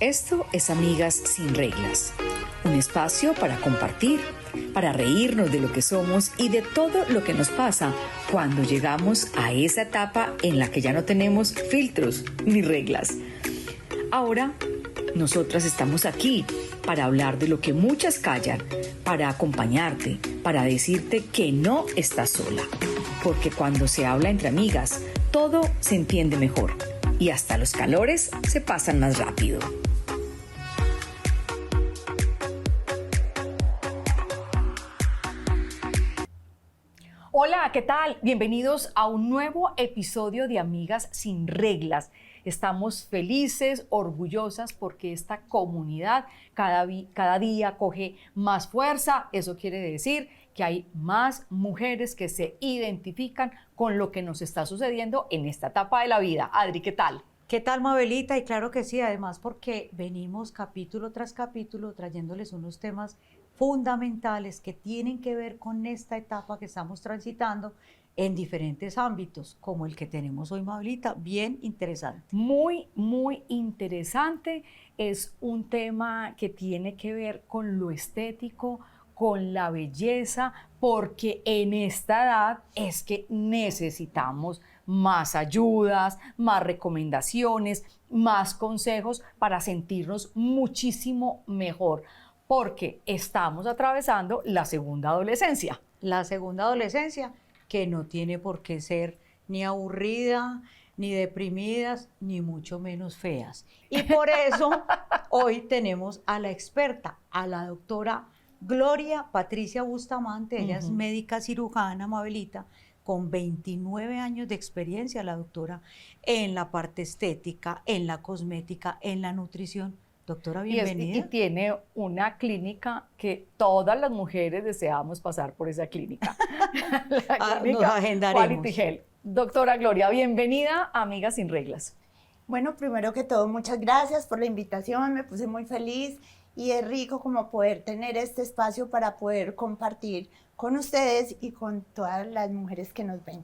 Esto es Amigas sin Reglas, un espacio para compartir, para reírnos de lo que somos y de todo lo que nos pasa cuando llegamos a esa etapa en la que ya no tenemos filtros ni reglas. Ahora, nosotras estamos aquí para hablar de lo que muchas callan, para acompañarte, para decirte que no estás sola. Porque cuando se habla entre amigas, todo se entiende mejor y hasta los calores se pasan más rápido. Hola, ¿qué tal? Bienvenidos a un nuevo episodio de Amigas sin Reglas. Estamos felices, orgullosas porque esta comunidad cada día coge más fuerza. Eso quiere decir que hay más mujeres que se identifican con lo que nos está sucediendo en esta etapa de la vida. Adri, ¿qué tal? ¿Qué tal, Mabelita? Y claro que sí, además porque venimos capítulo tras capítulo trayéndoles unos temas fundamentales que tienen que ver con esta etapa que estamos transitando en diferentes ámbitos, como el que tenemos hoy, Mabelita, bien interesante. Muy interesante. Es un tema que tiene que ver con lo estético, con la belleza, porque en esta edad es que necesitamos más ayudas, más recomendaciones, más consejos para sentirnos muchísimo mejor, porque estamos atravesando la segunda adolescencia. La segunda adolescencia, que no tiene por qué ser ni aburrida, ni deprimidas, ni mucho menos feas. Y por eso hoy tenemos a la experta, a la doctora Gloria Patricia Bustamante. Ella es médica cirujana, Mabelita, con 29 años de experiencia, la doctora, en la parte estética, en la cosmética, en la nutrición. Doctora, bienvenida. Y tiene una clínica que todas las mujeres deseamos pasar por esa clínica. La clínica nos agendaremos. Quality Health. Doctora Gloria, bienvenida a Amigas sin Reglas. Bueno, primero que todo, muchas gracias por la invitación, me puse muy feliz y es rico como poder tener este espacio para poder compartir con ustedes y con todas las mujeres que nos ven.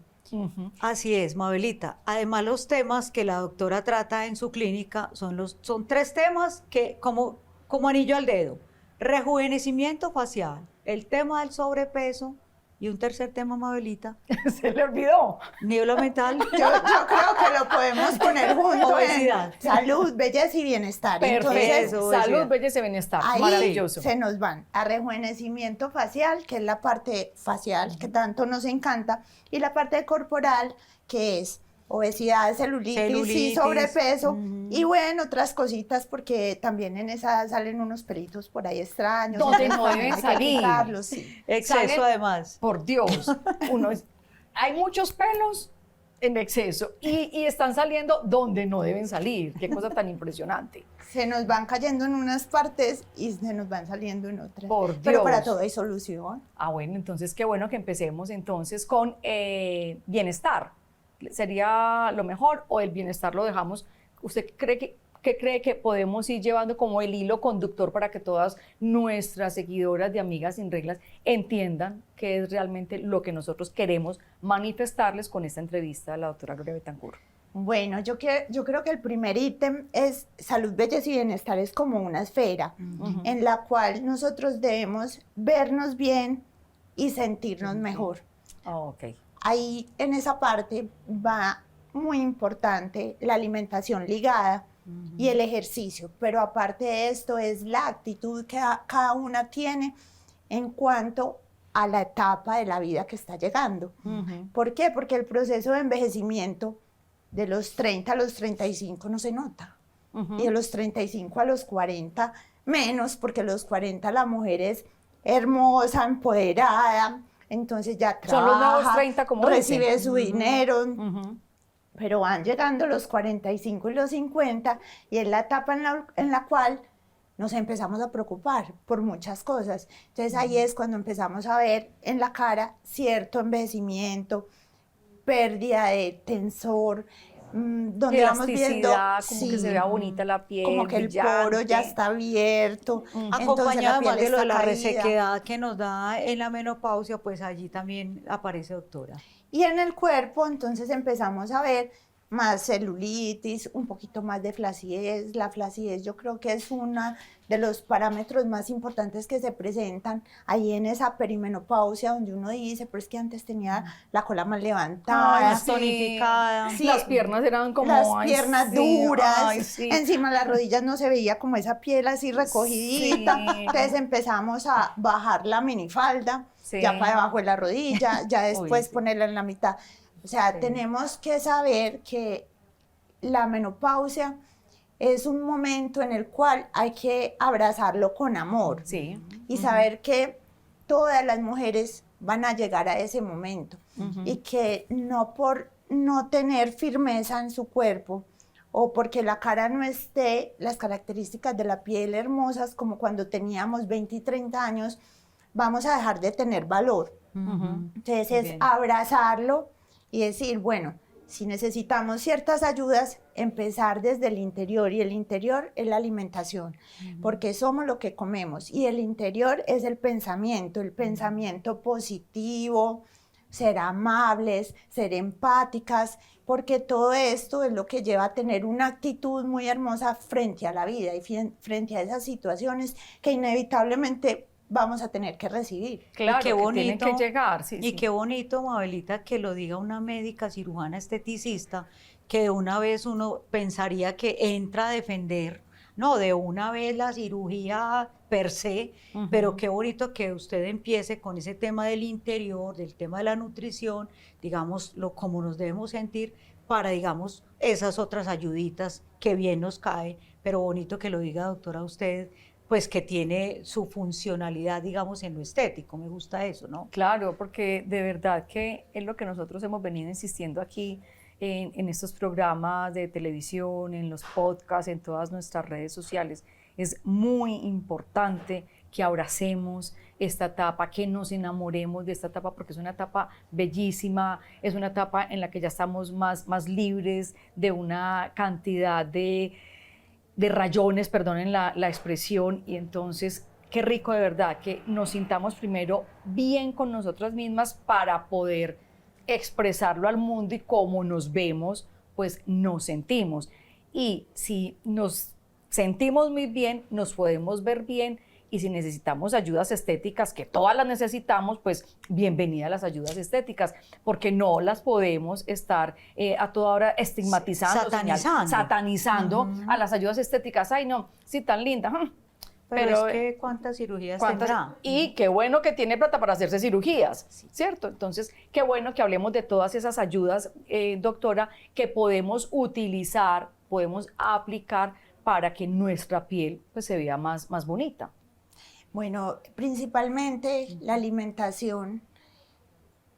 Así es, Mabelita. Además, los temas que la doctora trata en su clínica son tres temas que como anillo al dedo. Rejuvenecimiento facial, el tema del sobrepeso y un tercer tema, Mabelita. Se le olvidó. Niebla mental. Yo creo que lo podemos poner junto. Obesidad. En salud, belleza y bienestar. Perfecto. Entonces, salud, belleza y bienestar. ahí maravilloso. se nos van a rejuvenecimiento facial, que es la parte facial que tanto nos encanta, y la parte corporal, que es obesidad, celulitis y sobrepeso, y bueno, otras cositas, porque también en esa salen unos pelitos por ahí extraños. Donde no deben salir. Sí. Exceso, Salen, además. Por Dios. Hay muchos pelos en exceso y están saliendo donde no deben salir. Qué cosa tan impresionante. Se nos van cayendo en unas partes y se nos van saliendo en otras. Por Dios. Pero para todo hay solución. Ah, bueno, entonces qué bueno que empecemos entonces con bienestar. ¿Sería lo mejor o el bienestar lo dejamos? ¿Usted cree que podemos ir llevando como el hilo conductor para que todas nuestras seguidoras de Amigas sin Reglas entiendan qué es realmente lo que nosotros queremos manifestarles con esta entrevista a la doctora Gloria Betancourt? Bueno, yo creo que el primer ítem es salud, belleza y bienestar. Es como una esfera en la cual nosotros debemos vernos bien y sentirnos mejor. Oh, ok. Ahí en esa parte va muy importante la alimentación ligada y el ejercicio, pero aparte de esto es la actitud que cada una tiene en cuanto a la etapa de la vida que está llegando. ¿Por qué? Porque el proceso de envejecimiento de los 30 a los 35 no se nota, y de los 35 a los 40 menos, porque a los 40 la mujer es hermosa, empoderada, entonces ya trabaja, son los nuevos 30, como recibe dicen. su dinero, pero van llegando los 45 y los 50 y es la etapa en la cual nos empezamos a preocupar por muchas cosas. Entonces ahí es cuando empezamos a ver en la cara cierto envejecimiento, pérdida de tensor, donde vamos viendo como que se vea bonita la piel, como que brillante. el poro ya está abierto, Acompañado además de lo de la caída. resequedad que nos da en la menopausia, pues allí también aparece, doctora. Y en el cuerpo, entonces empezamos a ver más celulitis, un poquito más de flacidez. La flacidez yo creo que es uno de los parámetros más importantes que se presentan ahí en esa perimenopausia, donde uno dice, pero es que antes tenía la cola más levantada, más tonificada. Sí, las piernas eran como... las ay, piernas sí, duras, ay, sí. encima las rodillas no se veía como esa piel así recogidita, Sí. entonces empezamos a bajar la minifalda, Sí. ya para debajo de la rodilla, ya después sí. ponerla en la mitad. O sea, Sí. tenemos que saber que la menopausia es un momento en el cual hay que abrazarlo con amor Sí. y saber que todas las mujeres van a llegar a ese momento y que no por no tener firmeza en su cuerpo o porque la cara no esté, las características de la piel hermosas como cuando teníamos 20 y 30 años, vamos a dejar de tener valor. Entonces es Bien. abrazarlo y decir, bueno, si necesitamos ciertas ayudas, empezar desde el interior, y el interior es la alimentación, porque somos lo que comemos, y el interior es el pensamiento positivo, ser amables, ser empáticas, porque todo esto es lo que lleva a tener una actitud muy hermosa frente a la vida y frente a esas situaciones que inevitablemente vamos a tener que recibir. Claro, Y qué que bonito, tienen que llegar. Sí, y sí. qué bonito, Mabelita, que lo diga una médica cirujana esteticista, que de una vez uno pensaría que entra a defender, no, de una vez la cirugía per se, pero qué bonito que usted empiece con ese tema del interior, del tema de la nutrición, digamos, cómo nos debemos sentir para, digamos, esas otras ayuditas que bien nos caen, pero bonito que lo diga, doctora, usted, pues que tiene su funcionalidad, digamos, en lo estético. Me gusta eso, ¿no? Claro, porque de verdad que es lo que nosotros hemos venido insistiendo aquí en estos programas de televisión, en los podcasts, en todas nuestras redes sociales. Es muy importante que abracemos esta etapa, que nos enamoremos de esta etapa, porque es una etapa bellísima, es una etapa en la que ya estamos más libres de una cantidad de rayones, perdonen la expresión, y entonces qué rico de verdad que nos sintamos primero bien con nosotras mismas para poder expresarlo al mundo, y cómo nos vemos, pues nos sentimos. Y si nos sentimos muy bien, nos podemos ver bien, y si necesitamos ayudas estéticas, que todas las necesitamos, pues bienvenida a las ayudas estéticas, porque no las podemos estar a toda hora estigmatizando, satanizando a las ayudas estéticas. Ay, no, sí, tan linda. Pero es que ¿cuántas cirugías tendrá? Y qué bueno que tiene plata para hacerse cirugías, ¿cierto? Entonces, qué bueno que hablemos de todas esas ayudas, doctora, que podemos utilizar, podemos aplicar para que nuestra piel pues, se vea más bonita. Bueno, principalmente la alimentación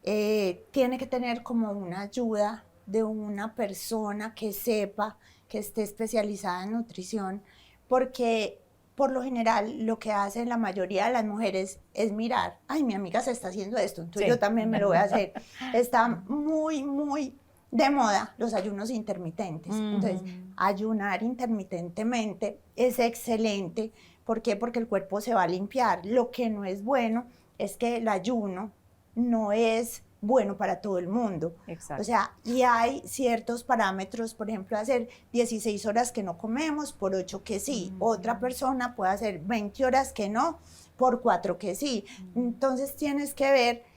tiene que tener como una ayuda de una persona que sepa, que esté especializada en nutrición, porque por lo general lo que hacen la mayoría de las mujeres es mirar, ay, mi amiga se está haciendo esto, entonces yo también me lo voy a hacer. Está muy de moda los ayunos intermitentes. Entonces, ayunar intermitentemente es excelente. ¿Por qué? Porque el cuerpo se va a limpiar. Lo que no es bueno es que el ayuno no es bueno para todo el mundo. Exacto. O sea, y hay ciertos parámetros, por ejemplo, hacer 16 horas que no comemos por 8 que sí. Otra persona puede hacer 20 horas que no por 4 que sí. Entonces tienes que ver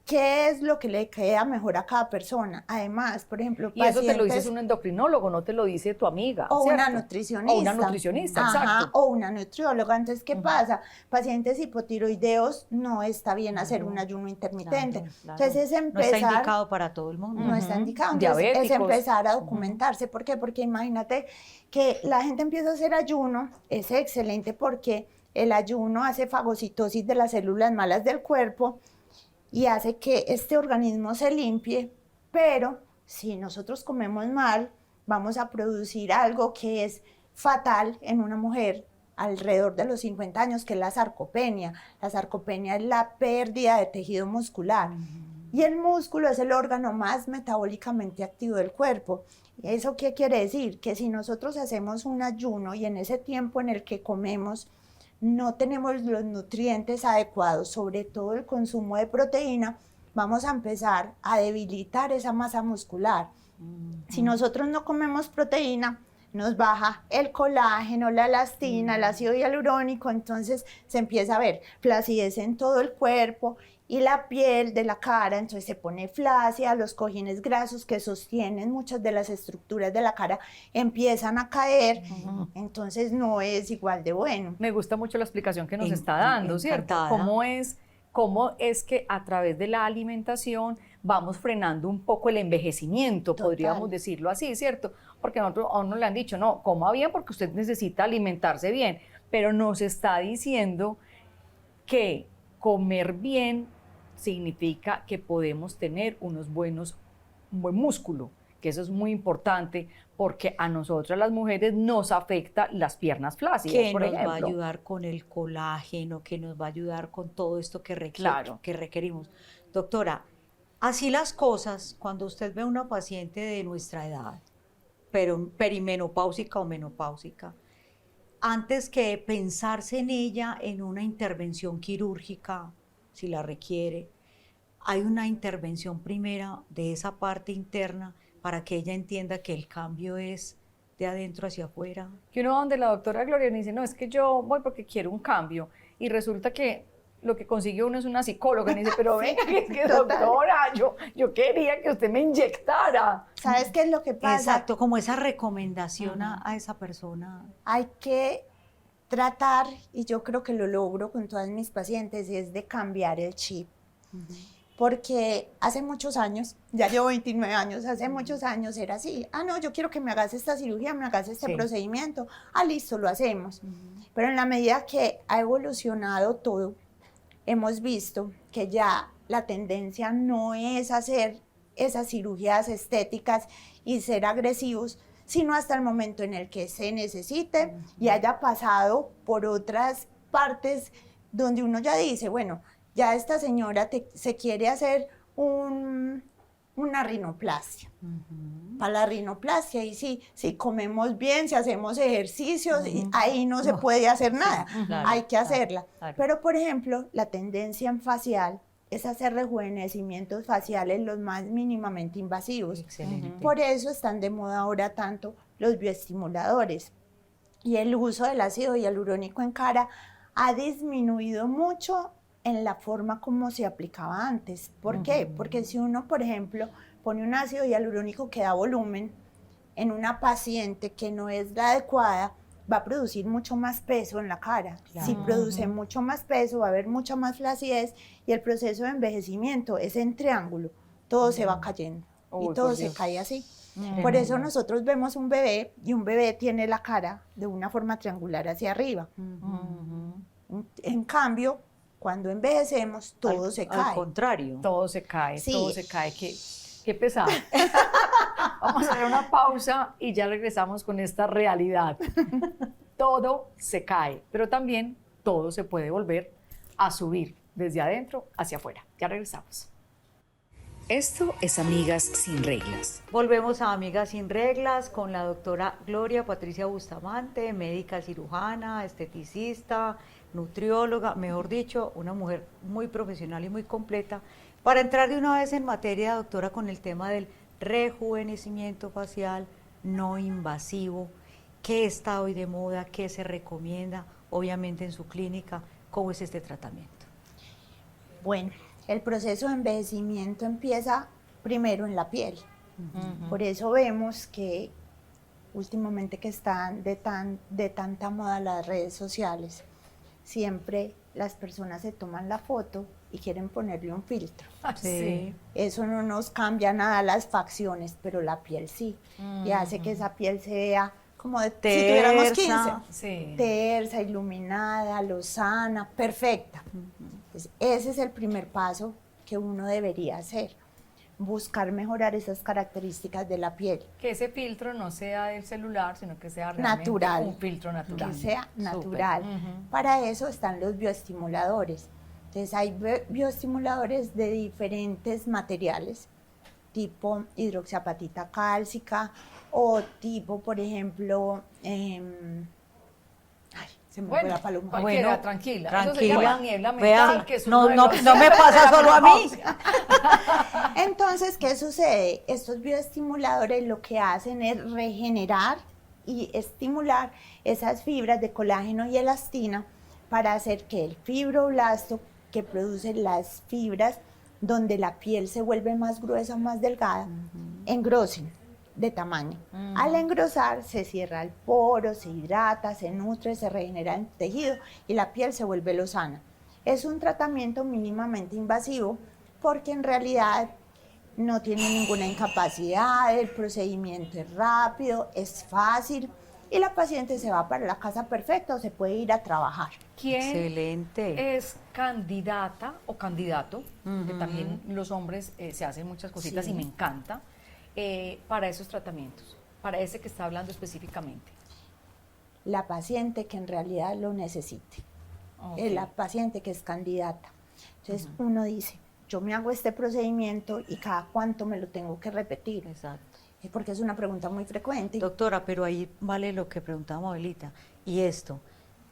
qué es lo que le queda mejor a cada persona. Además, por ejemplo, y eso te lo dice un endocrinólogo, no te lo dice tu amiga, o ¿cierto? una nutricionista. O una nutricionista, exacto. O una nutrióloga. Entonces, ¿qué pasa? Pacientes hipotiroideos no está bien hacer un ayuno intermitente. Claro. Entonces, es empezar... No está indicado para todo el mundo. No está indicado. Entonces, es empezar a documentarse. ¿Por qué? Porque imagínate que la gente empieza a hacer ayuno, es excelente porque el ayuno hace fagocitosis de las células malas del cuerpo y hace que este organismo se limpie, pero si nosotros comemos mal, vamos a producir algo que es fatal en una mujer alrededor de los 50 años, que es la sarcopenia. La sarcopenia es la pérdida de tejido muscular. Y el músculo es el órgano más metabólicamente activo del cuerpo. ¿Y eso qué quiere decir? Que si nosotros hacemos un ayuno y en ese tiempo en el que comemos no tenemos los nutrientes adecuados, sobre todo el consumo de proteína, vamos a empezar a debilitar esa masa muscular. Si nosotros no comemos proteína, nos baja el colágeno, la elastina, el ácido hialurónico, entonces se empieza a ver flacidez en todo el cuerpo y la piel de la cara, entonces se pone flácida, los cojines grasos que sostienen muchas de las estructuras de la cara empiezan a caer, entonces no es igual de bueno. Me gusta mucho la explicación que nos está dando, ¿cierto? Encantada. Cómo es que a través de la alimentación vamos frenando un poco el envejecimiento, Total. podríamos decirlo así, ¿cierto? Porque a uno le han dicho, no, coma bien porque usted necesita alimentarse bien, pero nos está diciendo que comer bien significa que podemos tener un buen músculo, que eso es muy importante porque a nosotras las mujeres nos afecta las piernas flácidas, Que por nos va a ejemplo. ayudar con el colágeno, que nos va a ayudar con todo esto que Claro. que requerimos. Doctora, así las cosas, cuando usted ve a una paciente de nuestra edad, pero perimenopáusica o menopáusica, antes que pensarse en ella en una intervención quirúrgica, si la requiere, hay una intervención primera de esa parte interna para que ella entienda que el cambio es de adentro hacia afuera. Que uno va donde la doctora Gloria y dice, no, es que yo voy porque quiero un cambio. Y resulta que lo que consiguió uno es una psicóloga. Y dice, pero venga, que es que total. doctora, yo quería que usted me inyectara. ¿Sabes qué es lo que pasa? Exacto, como esa recomendación a esa persona. Hay que tratar, y yo creo que lo logro con todas mis pacientes, es de cambiar el chip. Porque hace muchos años, ya llevo 29 años, hace muchos años era así, no, yo quiero que me hagas esta cirugía, me hagas este Sí. procedimiento, listo, lo hacemos. Pero en la medida que ha evolucionado todo, hemos visto que ya la tendencia no es hacer esas cirugías estéticas y ser agresivos, sino hasta el momento en el que se necesite y haya pasado por otras partes donde uno ya dice, bueno, ya esta señora se quiere hacer una rinoplastia. Para la rinoplastia, y si comemos bien, si hacemos ejercicios, ahí no se puede hacer nada, Claro, hay que claro, hacerla. claro. Pero, por ejemplo, la tendencia en facial es hacer rejuvenecimientos faciales los más mínimamente invasivos. Excelente. Por eso están de moda ahora tanto los bioestimuladores. Y el uso del ácido hialurónico en cara ha disminuido mucho en la forma como se aplicaba antes. ¿Por qué? Porque si uno, por ejemplo, pone un ácido hialurónico que da volumen en una paciente que no es la adecuada, va a producir mucho más peso en la cara. Claro. Si produce mucho más peso, va a haber mucha más flacidez y el proceso de envejecimiento es en triángulo. Todo se va cayendo Uy, y todo por se Dios. cae así. Por eso nosotros vemos un bebé y un bebé tiene la cara de una forma triangular hacia arriba. En cambio, cuando envejecemos, todo se Al cae. contrario. Todo se cae, Sí. todo se cae. Qué pesado. Vamos a hacer una pausa y ya regresamos con esta realidad. Todo se cae, pero también todo se puede volver a subir desde adentro hacia afuera. Ya regresamos. Esto es Amigas sin Reglas. Volvemos a Amigas sin Reglas con la doctora Gloria Patricia Bustamante, médica cirujana, esteticista, nutrióloga, mejor dicho, una mujer muy profesional y muy completa. Para entrar de una vez en materia, doctora, con el tema del rejuvenecimiento facial no invasivo, ¿qué está hoy de moda? ¿Qué se recomienda? Obviamente en su clínica, ¿cómo es este tratamiento? Bueno, el proceso de envejecimiento empieza primero en la piel. Por eso vemos que últimamente que están de tanta moda las redes sociales, siempre las personas se toman la foto y quieren ponerle un filtro. Sí. Eso no nos cambia nada las facciones, pero la piel sí. Y hace que esa piel se vea como de si tuviéramos 15. Sí. Tersa, iluminada, lozana, perfecta. Pues ese es el primer paso que uno debería hacer. Buscar mejorar esas características de la piel. Que ese filtro no sea del celular, sino que sea realmente Natural. un filtro natural. Que sea Súper. natural. Para eso están los bioestimuladores. Entonces hay bioestimuladores de diferentes materiales, tipo hidroxiapatita cálcica o tipo, por ejemplo, Se me fue Bueno, la paloma. cualquiera, Bueno, tranquila. Eso se tranquila. llama niebla mental, Vean, que es no, uno de no, los- no me pasa solo a mí. Entonces, ¿qué sucede? Estos bioestimuladores lo que hacen es regenerar y estimular esas fibras de colágeno y elastina para hacer que el fibroblasto, que produce las fibras donde la piel se vuelve más gruesa, más delgada, engrosen de tamaño. Al engrosar se cierra el poro, se hidrata, se nutre, se regenera el tejido y la piel se vuelve lozana. Es un tratamiento mínimamente invasivo porque en realidad no tiene ninguna incapacidad, el procedimiento es rápido, es fácil y la paciente se va para la casa perfecta o se puede ir a trabajar. ¿Quién Excelente. es candidata o candidato? Que también los hombres se hacen muchas cositas Sí. y me encanta, para esos tratamientos, para ese que está hablando específicamente. La paciente que en realidad lo necesite. Ok. La paciente que es candidata. Entonces uno dice, yo me hago este procedimiento y cada cuánto me lo tengo que repetir. Exacto. Porque es una pregunta muy frecuente. Doctora, pero ahí vale lo que preguntaba Abelita. Y esto,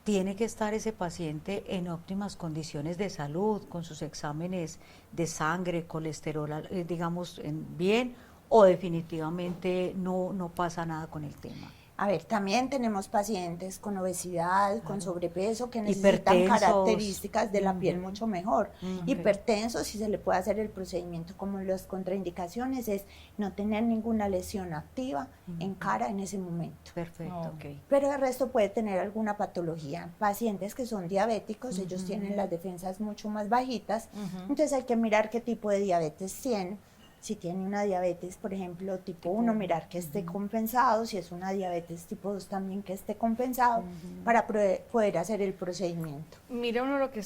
¿tiene que estar ese paciente en óptimas condiciones de salud, con sus exámenes de sangre, colesterol, digamos, bien, o definitivamente no pasa nada con el tema? A ver, también tenemos pacientes con obesidad, con sobrepeso, que necesitan Hipertensos. características de la piel mucho mejor. Ujú. Hipertensos, si se le puede hacer el procedimiento, como las contraindicaciones, es no tener ninguna lesión activa en cara en ese momento. Perfecto. Ok. Pero el resto puede tener alguna patología. Pacientes que son diabéticos, ellos tienen las defensas mucho más bajitas, entonces hay que mirar qué tipo de diabetes tienen. Si tiene una diabetes, por ejemplo, tipo 1, mirar que esté compensado. Si es una diabetes tipo 2, también que esté compensado para poder hacer el procedimiento. Mira uno lo que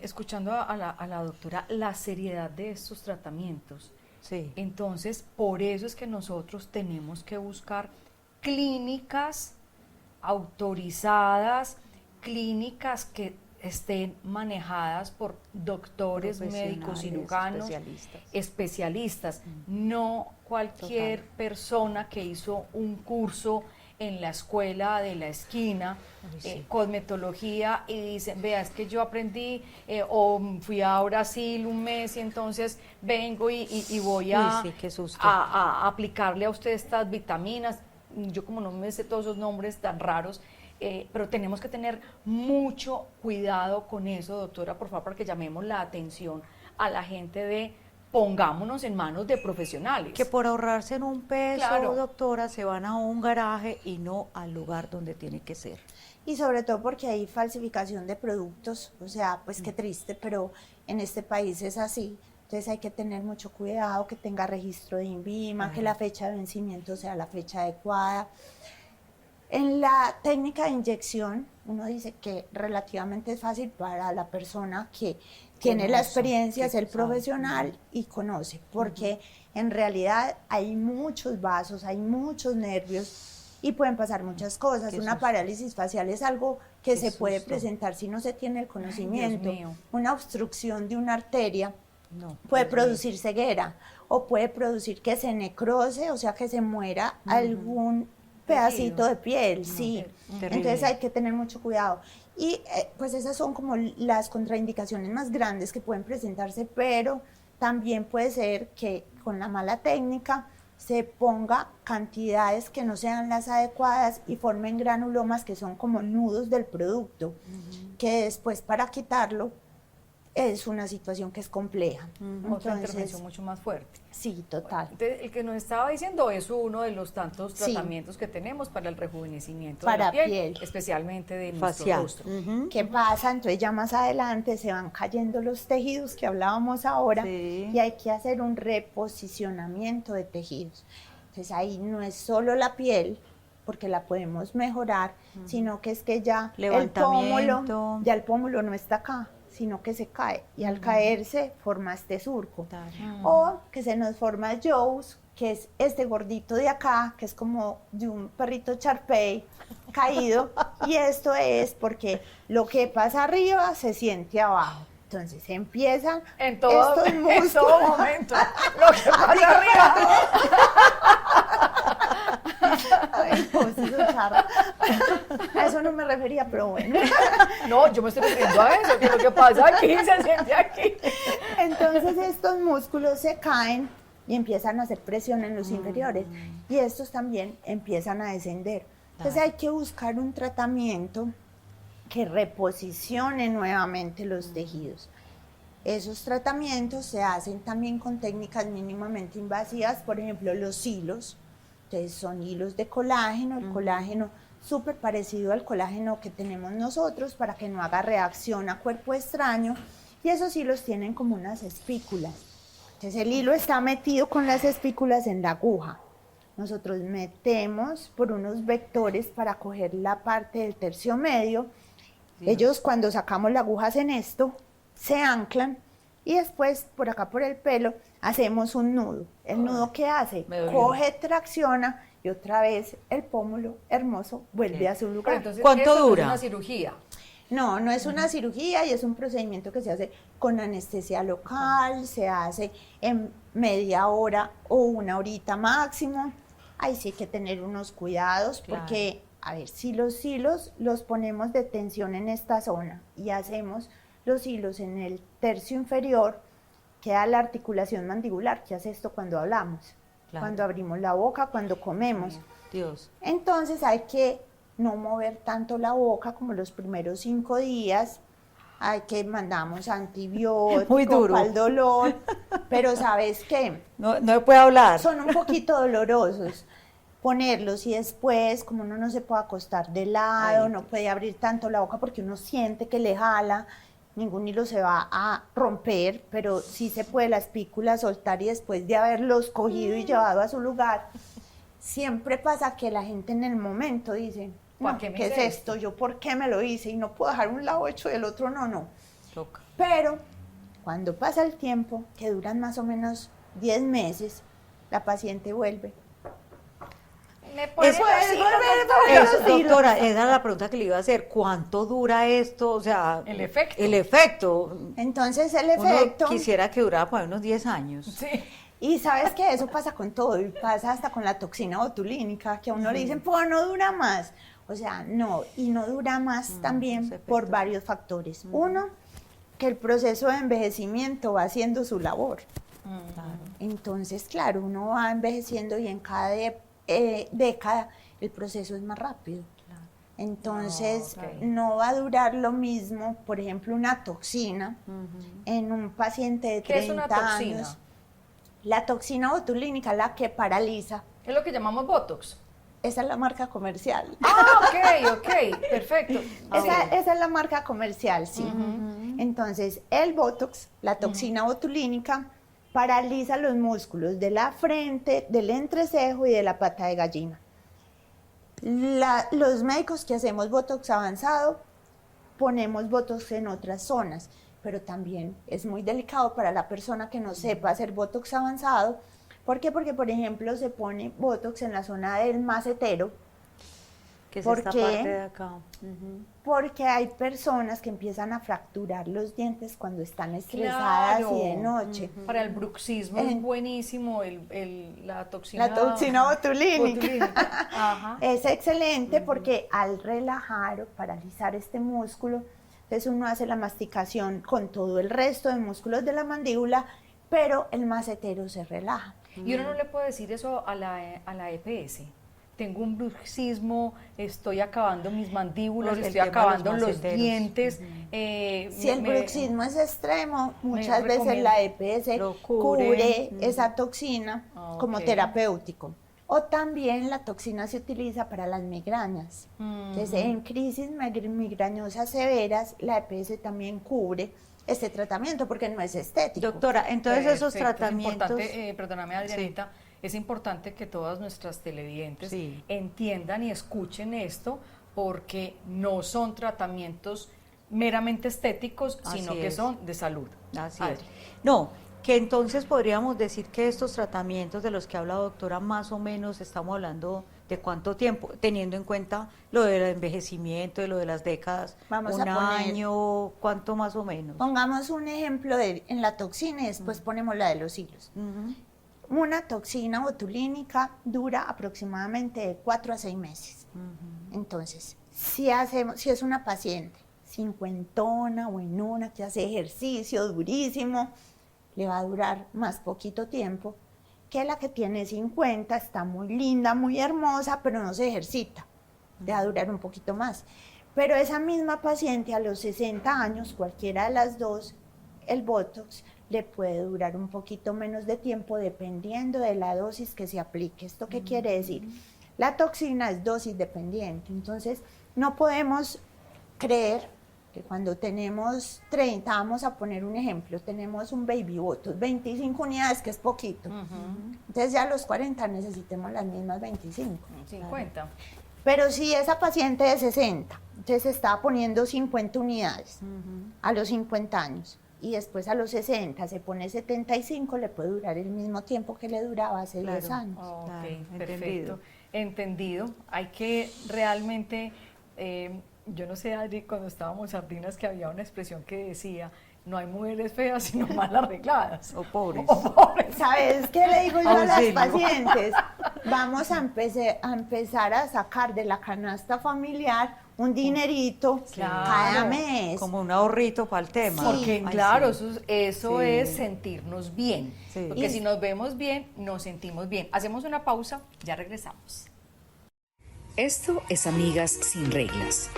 escuchando a la doctora, la seriedad de estos tratamientos. Sí. Entonces, por eso es que nosotros tenemos que buscar clínicas autorizadas, clínicas que estén manejadas por doctores, médicos, Profesionales, cirujanos, especialistas, no cualquier persona que hizo un curso en la escuela de la esquina, cosmetología, y dicen, vea, es que yo aprendí o fui a Brasil un mes y entonces vengo y voy a, Uy, sí, qué susto. a aplicarle a usted estas vitaminas. Yo como no me sé todos esos nombres tan raros, pero tenemos que tener mucho cuidado con eso, doctora, por favor, para que llamemos la atención a la gente de pongámonos en manos de profesionales. Que por ahorrarse en un peso, Claro. doctora, se van a un garaje y no al lugar donde tiene que ser. Y sobre todo porque hay falsificación de productos, o sea, pues qué triste, pero en este país es así. Entonces hay que tener mucho cuidado, que tenga registro de INVIMA, que la fecha de vencimiento sea la fecha adecuada. En la técnica de inyección, uno dice que relativamente es fácil para la persona que tiene la experiencia, es el profesional y conoce, porque en realidad hay muchos vasos, hay muchos nervios y pueden pasar muchas cosas. Qué Una susto. parálisis facial es algo que Qué se puede susto. presentar si no se tiene el conocimiento. mío. Una obstrucción de una arteria No. puede Dios mío. producir ceguera o puede producir que se necrose, o sea, que se muera algún pedacito de piel, sí. terrible. Entonces hay que tener mucho cuidado. Y pues esas son como las contraindicaciones más grandes que pueden presentarse, pero también puede ser que con la mala técnica se ponga cantidades que no sean las adecuadas y formen granulomas que son como nudos del producto, que después para quitarlo es una situación que es compleja. Otra intervención mucho más fuerte. Sí, total. Entonces, el que nos estaba diciendo es uno de los tantos Sí. tratamientos que tenemos para el rejuvenecimiento Para de la piel. especialmente de nuestro Facial. rostro. ¿Qué pasa? Entonces ya más adelante se van cayendo los tejidos que hablábamos ahora Sí. y hay que hacer un reposicionamiento de tejidos. Entonces ahí no es solo la piel, porque la podemos mejorar, sino que es que ya Levantamiento. el pómulo no está acá, sino que se cae y al caerse forma este surco. O que se nos forma el Joe's, que es este gordito de acá, que es como de un perrito Charpey caído, y esto es porque lo que pasa arriba se siente abajo. Entonces empiezan En todo, estos en músculos. todo momento. Lo que pasa arriba. Ay, pues eso es charro. A eso no me refería, pero bueno. No, yo me estoy refiriendo a eso, que lo que pasa aquí se siente aquí. Entonces estos músculos se caen y empiezan a hacer presión en los inferiores y estos también empiezan a descender. Entonces hay que buscar un tratamiento que reposicione nuevamente los tejidos. Esos tratamientos se hacen también con técnicas mínimamente invasivas, por ejemplo los hilos. Entonces son hilos de colágeno, el colágeno súper parecido al colágeno que tenemos nosotros para que no haga reacción a cuerpo extraño, y esos hilos tienen como unas espículas. Entonces el hilo está metido con las espículas en la aguja. Nosotros metemos por unos vectores para coger la parte del tercio medio. Ellos cuando sacamos la aguja hacen esto, se anclan y después por acá por el pelo hacemos un nudo. ¿El nudo qué hace? Coge, tracciona y otra vez el pómulo hermoso vuelve a su lugar. Entonces, ¿cuánto eso no dura? es una cirugía. No, no es una cirugía y es un procedimiento que se hace con anestesia local, se hace en media hora o una horita máximo. Ahí sí hay que tener unos cuidados porque, a ver, si los hilos los ponemos de tensión en esta zona y hacemos los hilos en el tercio inferior, queda la articulación mandibular, que hace esto cuando hablamos, cuando abrimos la boca, cuando comemos. Dios. Entonces hay que no mover tanto la boca como los primeros 5 días, hay que mandamos antibióticos Muy duro. para el dolor, pero ¿sabes qué? No me puede hablar. Son un poquito dolorosos ponerlos y después, como uno no se puede acostar de lado, no puede abrir tanto la boca porque uno siente que le jala, ningún hilo se va a romper, pero sí se puede la espícula soltar y después de haberlos cogido y llevado a su lugar, siempre pasa que la gente en el momento dice, no, ¿Qué ¿qué es esto? ¿Yo por qué me lo hice? Y no puedo dejar un lado hecho y el otro no. Pero cuando pasa el tiempo, que duran más o menos 10 meses, la paciente vuelve. Doctora, esa era la pregunta que le iba a hacer. ¿Cuánto dura esto? O sea, El efecto. El efecto. Entonces el Uno efecto... quisiera que durara por unos 10 años. Sí. Y sabes que eso pasa con todo, y pasa hasta con la toxina botulínica, que a uno le dicen, pues no dura más. O sea, no, y no dura más también por varios factores. Uno, que el proceso de envejecimiento va haciendo su labor. Entonces, claro, uno va envejeciendo y en cada década el proceso es más rápido. Entonces, no va a durar lo mismo, por ejemplo, una toxina en un paciente de 30 ¿Qué es una toxina? años. La toxina botulínica, la que paraliza, Es lo que llamamos Botox. esa es la marca comercial. Ok, perfecto. Esa es la marca comercial, sí. Entonces, el Botox, la toxina botulínica, paraliza los músculos de la frente, del entrecejo y de la pata de gallina. Los médicos que hacemos Botox avanzado, ponemos Botox en otras zonas, pero también es muy delicado para la persona que no sepa hacer Botox avanzado. ¿Por qué? Porque, por ejemplo, se pone Botox en la zona del macetero. Que es ¿Por esta qué? parte de acá. Porque hay personas que empiezan a fracturar los dientes cuando están estresadas y de noche. Para el bruxismo es buenísimo la toxina. La toxina botulínica. botulínica. Ajá. Es excelente porque al relajar o paralizar este músculo, entonces uno hace la masticación con todo el resto de músculos de la mandíbula, pero el macetero se relaja. Y uno no le puede decir eso a la EPS. Tengo un bruxismo, estoy acabando mis mandíbulas, El estoy tema de los acabando los maceteros. dientes. Si el bruxismo es extremo, muchas veces recomiendo. la EPS Lo cubre cubre. esa toxina como Ok. terapéutico. O también la toxina se utiliza para las migrañas. Entonces, en crisis migrañosas severas, la EPS también cubre este tratamiento porque no es estético. Doctora, entonces esos Perfecto. tratamientos... Es importante, perdóname Adrianita, es importante que todas nuestras televidentes Sí. entiendan y escuchen esto porque no son tratamientos meramente estéticos, Así sino que es. son de salud. Así Adri. es. No, que entonces podríamos decir que estos tratamientos de los que habla la doctora, más o menos estamos hablando de cuánto tiempo, teniendo en cuenta lo del envejecimiento, de lo de las décadas, Vamos un a poner- año, ¿cuánto más o menos? Pongamos un ejemplo en la toxina y después ponemos la de los hilos. Ujú. Una toxina botulínica dura aproximadamente de 4 a 6 meses. Entonces, si es una paciente cincuentona o en una que hace ejercicio durísimo, le va a durar más poquito tiempo que la que tiene 50, está muy linda, muy hermosa, pero no se ejercita. Le va a durar un poquito más. Pero esa misma paciente a los 60 años, cualquiera de las dos, el Botox le puede durar un poquito menos de tiempo dependiendo de la dosis que se aplique. ¿Esto qué quiere decir? La toxina es dosis dependiente, entonces no podemos creer que cuando tenemos 30, vamos a poner un ejemplo, tenemos un baby Botox, 25 unidades, que es poquito. Entonces ya a los 40 necesitemos las mismas 25. 50. Pero si esa paciente de 60, entonces estaba poniendo 50 unidades a los 50 años y después a los 60 se pone 75, le puede durar el mismo tiempo que le duraba hace 10 años. Ok, Claro, perfecto. Entendido. Hay que realmente, yo no sé, Adri, cuando estábamos sardinas, que había una expresión que decía, no hay mujeres feas, sino mal arregladas. O pobres. O pobres. ¿Sabes qué le digo yo a las Auxilio. pacientes? Vamos a empezar a sacar de la canasta familiar un dinerito Claro. cada mes. Como un ahorrito para el tema. Sí. Porque Ay, claro, sí. eso Sí. es sentirnos bien. Sí. Porque Y- si nos vemos bien, nos sentimos bien. Hacemos una pausa, ya regresamos. Esto es Amigas sin Reglas.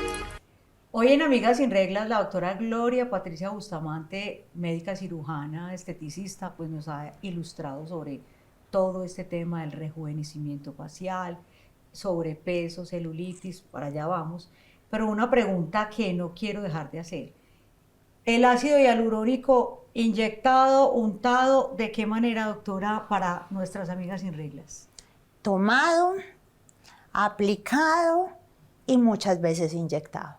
Hoy en Amigas sin Reglas, la doctora Gloria Patricia Bustamante, médica cirujana, esteticista, pues nos ha ilustrado sobre todo este tema del rejuvenecimiento facial, sobrepeso, celulitis, para allá vamos. Pero una pregunta que no quiero dejar de hacer. El ácido hialurónico inyectado, untado, ¿de qué manera, doctora, para nuestras amigas sin reglas? Tomado, aplicado y muchas veces inyectado.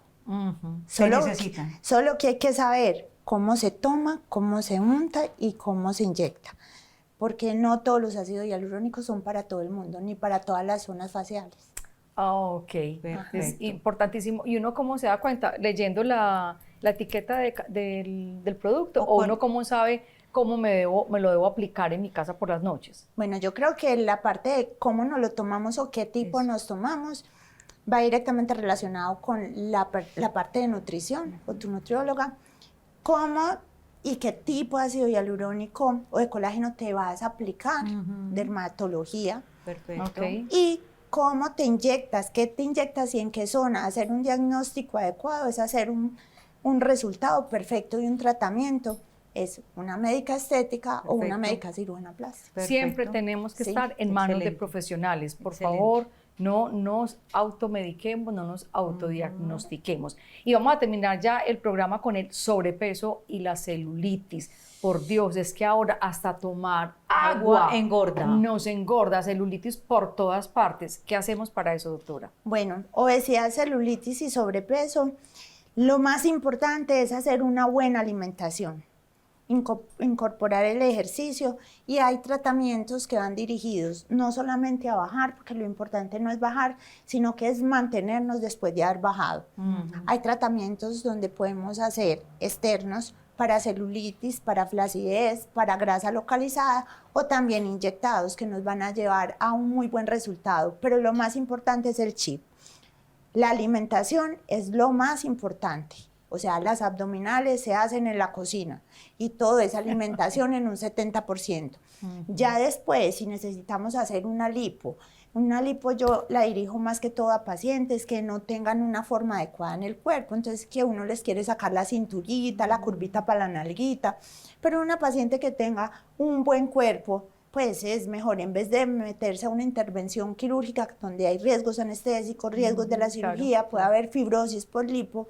¿Qué necesitan? Solo que hay que saber cómo se toma, cómo se unta y cómo se inyecta. Porque no todos los ácidos hialurónicos son para todo el mundo, ni para todas las zonas faciales. Ok, Perfecto. es importantísimo. ¿Y uno cómo se da cuenta? ¿Leyendo la etiqueta del producto? O ¿O uno cómo sabe cómo me lo debo aplicar en mi casa por las noches? Bueno, yo creo que la parte de cómo nos lo tomamos o qué tipo Eso. nos tomamos va directamente relacionado con la parte de nutrición o tu nutrióloga. ¿Cómo y qué tipo de ácido hialurónico o de colágeno te vas a aplicar? Dermatología. Perfecto. Ok. Y cómo te inyectas, qué te inyectas y en qué zona. Hacer un diagnóstico adecuado es hacer un resultado perfecto de un tratamiento. Es una médica estética o una Perfecto. médica cirujana plástica. Siempre Perfecto. tenemos que Sí, estar en manos de excelente. profesionales. Por Excelente. favor, no nos automediquemos, no nos autodiagnostiquemos. Y vamos a terminar ya el programa con el sobrepeso y la celulitis. Por Dios, es que ahora hasta tomar agua engorda. nos engorda, celulitis por todas partes. ¿Qué hacemos para eso, doctora? Bueno, obesidad, celulitis y sobrepeso. Lo más importante es hacer una buena alimentación, incorporar el ejercicio y hay tratamientos que van dirigidos no solamente a bajar, porque lo importante no es bajar, sino que es mantenernos después de haber bajado. Hay tratamientos donde podemos hacer externos para celulitis, para flacidez, para grasa localizada o también inyectados que nos van a llevar a un muy buen resultado, pero lo más importante es el chip. La alimentación es lo más importante. O sea, las abdominales se hacen en la cocina y todo es alimentación en un 70%. Ya después, si necesitamos hacer una lipo yo la dirijo más que todo a pacientes que no tengan una forma adecuada en el cuerpo, entonces que uno les quiere sacar la cinturita, la curvita para la nalguita, pero una paciente que tenga un buen cuerpo, pues es mejor, en vez de meterse a una intervención quirúrgica donde hay riesgos anestésicos, riesgos de la cirugía, puede haber fibrosis por lipo,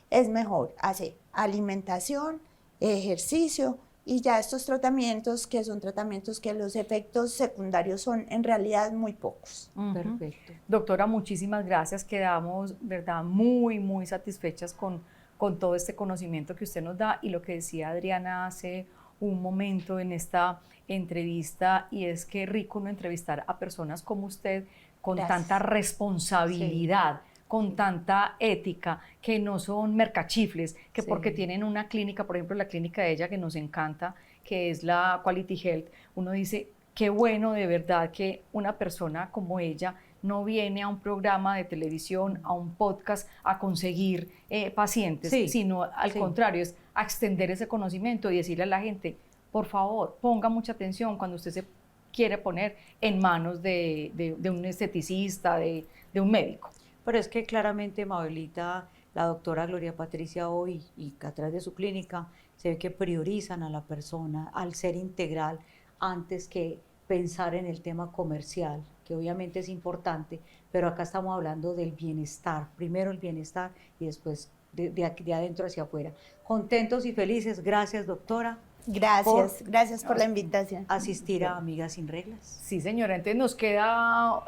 es mejor hacer alimentación, ejercicio y ya estos tratamientos que son tratamientos que los efectos secundarios son en realidad muy pocos. Perfecto. Doctora, muchísimas gracias. Quedamos, verdad, muy satisfechas con todo este conocimiento que usted nos da y lo que decía Adriana hace un momento en esta entrevista, y es que rico uno entrevistar a personas como usted con Gracias. tanta responsabilidad, con tanta ética, que no son mercachifles, que porque tienen una clínica, por ejemplo la clínica de ella que nos encanta, que es la Quality Health, uno dice, qué bueno de verdad que una persona como ella no viene a un programa de televisión, a un podcast, a conseguir pacientes, Sí, sino al sí. contrario, es a extender ese conocimiento y decirle a la gente, por favor, ponga mucha atención cuando usted se quiere poner en manos de un esteticista, de un médico. Pero es que claramente, Mabelita, la doctora Gloria Patricia hoy y a través de su clínica, se ve que priorizan a la persona al ser integral antes que pensar en el tema comercial, que obviamente es importante, pero acá estamos hablando del bienestar, primero el bienestar y después de adentro hacia afuera. Contentos y felices, gracias doctora. Gracias por la invitación. Asistir a Amigas Sin Reglas. Sí, señora, entonces nos queda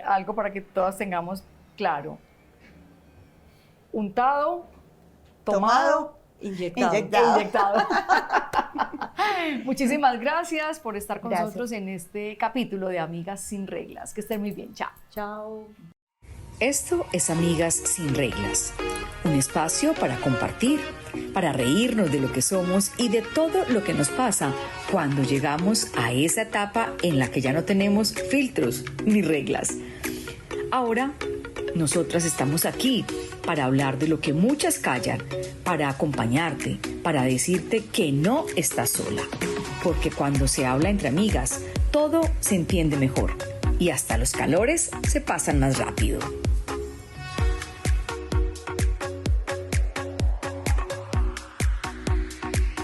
algo para que todas tengamos claro. Untado, tomado, Inyectado. inyectado. Muchísimas gracias por estar con nosotros en este capítulo de Amigas Sin Reglas. Que estén muy bien. Chao. Chao. Esto es Amigas Sin Reglas, un espacio para compartir, para reírnos de lo que somos y de todo lo que nos pasa cuando llegamos a esa etapa en la que ya no tenemos filtros ni reglas. Ahora, nosotras estamos aquí para hablar de lo que muchas callan, para acompañarte, para decirte que no estás sola, porque cuando se habla entre amigas, todo se entiende mejor y hasta los calores se pasan más rápido.